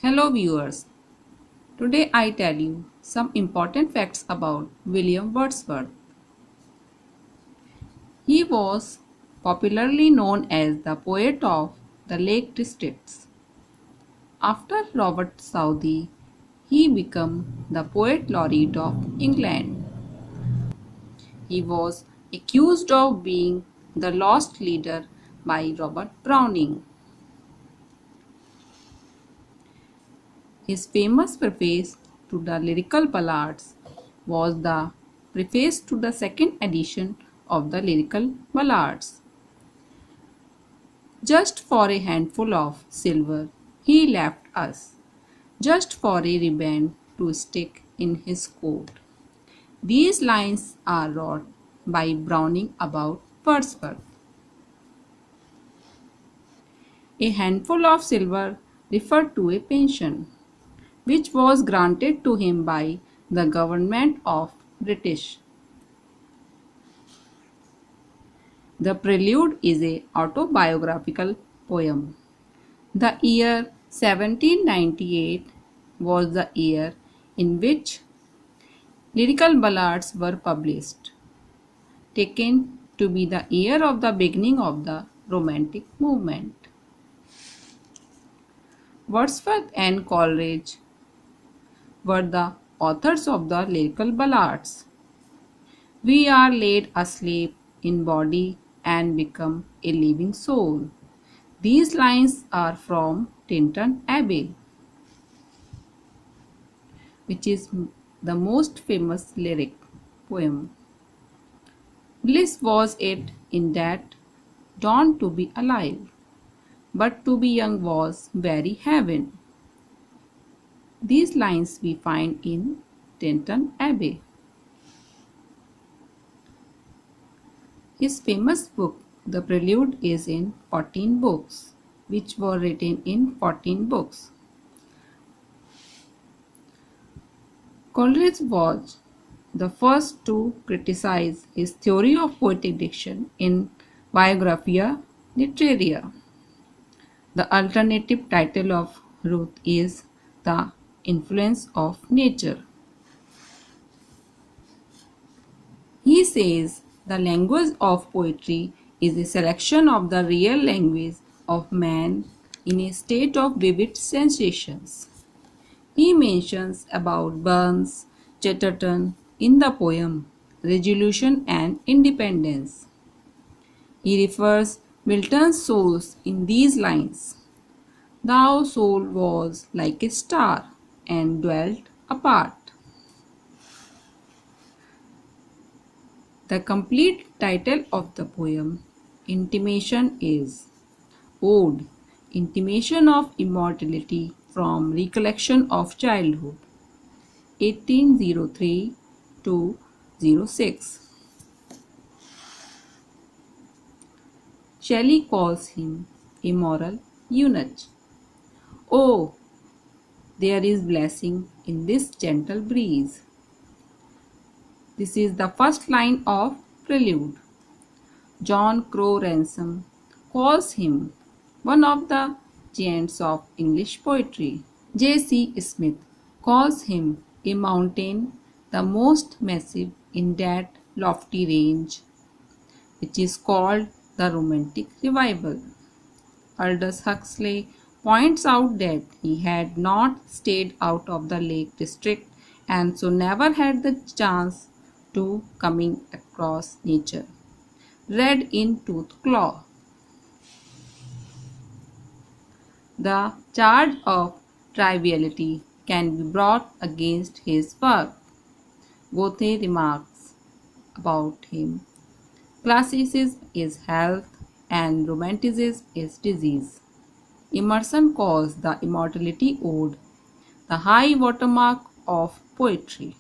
Hello viewers, today I tell you some important facts about William Wordsworth. He was popularly known as the poet of the Lake Districts. After Robert Southey, he became the poet laureate of England. He was accused of being the lost leader by Robert Browning. His famous preface to the Lyrical Ballads was the preface to the second edition of the Lyrical Ballads. Just for a handful of silver he left us, just for a ribbon to stick in his coat. These lines are wrought by Browning about Wordsworth. A handful of silver referred to a pension, which was granted to him by the government of British. The Prelude is a autobiographical poem. The year 1798 was the year in which lyrical ballads were published, taken to be the year of the beginning of the Romantic movement. Wordsworth and Coleridge were the authors of the lyrical ballads. We are laid asleep in body and become a living soul. These lines are from Tintern Abbey, which is the most famous lyric poem. Bliss was it in that dawn to be alive, but to be young was very heaven. These lines we find in Tintern Abbey. His famous book, The Prelude, is in 14 books, which were written in 14 books. Coleridge was the first to criticize his theory of poetic diction in Biographia Literaria. The alternative title of Ruth is The Influence of Nature. He says the language of poetry is a selection of the real language of man in a state of vivid sensations. He mentions about Burns, Chatterton in the poem Resolution and Independence. He refers Milton's souls in these lines. Thou soul was like a star and dwelt apart. The complete title of the poem, Intimation, is Ode, Intimation of Immortality from Recollection of Childhood, 1803 to 06. Shelley calls him a moral eunuch. Oh, there is blessing in this gentle breeze. This is the first line of Prelude. John Crowe Ransom calls him one of the giants of English poetry. J.C. Smith calls him a mountain, the most massive in that lofty range, which is called the Romantic Revival. Aldous Huxley points out that he had not stayed out of the Lake District and so never had the chance to coming across nature. Red in Tooth Claw. The charge of triviality can be brought against his work. Goethe remarks about him, classicism is health and romanticism is disease. Emerson calls the Immortality Ode the high watermark of poetry.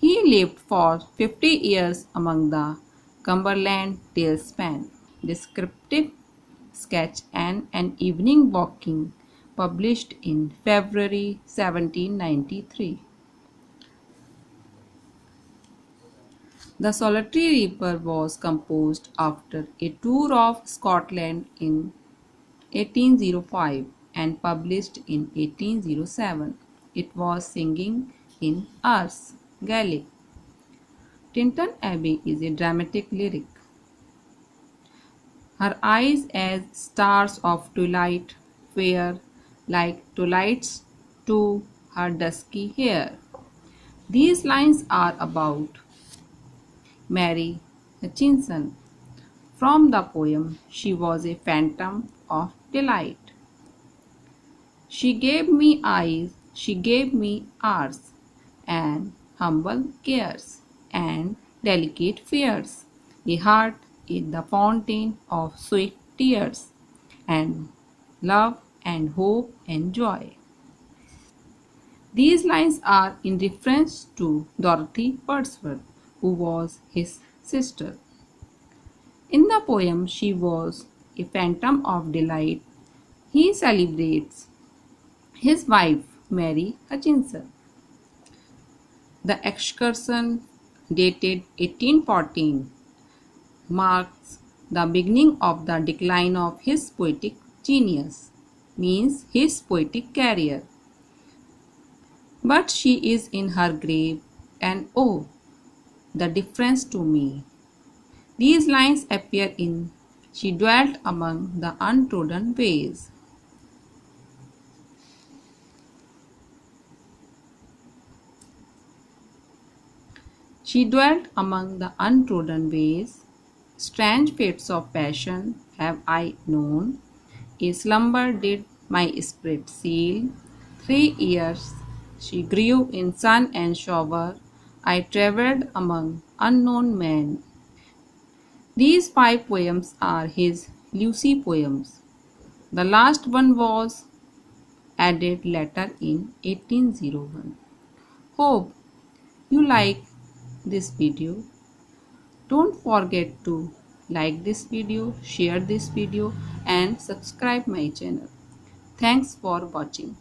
He lived for 50 years among the Cumberland Talesmen. Descriptive sketch and an evening walking, published in February 1793. The Solitary River was composed after a tour of Scotland in 1805 and published in 1807. It was singing in Ars Gaelic. Tinton Abbey is a dramatic lyric. Her eyes as stars of twilight, fair like twilight's to her dusky hair. These lines are about Mary Hutchinson. From the poem, she was a phantom of delight. She gave me eyes, she gave me arts, and humble cares, and delicate fears. A heart is the fountain of sweet tears, and love and hope and joy. These lines are in reference to Dorothy Wordsworth, who was his sister. In the poem, she was a phantom of delight. He celebrates his wife, Mary Hutchinson. The excursion, dated 1814, marks the beginning of the decline of his poetic genius, means his poetic career. But she is in her grave, and oh, the difference to me. These lines appear in She Dwelt Among the Untrodden Ways. She dwelt among the untrodden ways. Strange fates of passion have I known. A slumber did my spirit seal. 3 years she grew in sun and shower. I travelled among unknown men. These 5 poems are his Lucy poems. The last one was added later in 1801. Hope you like this video. Don't forget to like this video, share this video and subscribe my channel. Thanks for watching.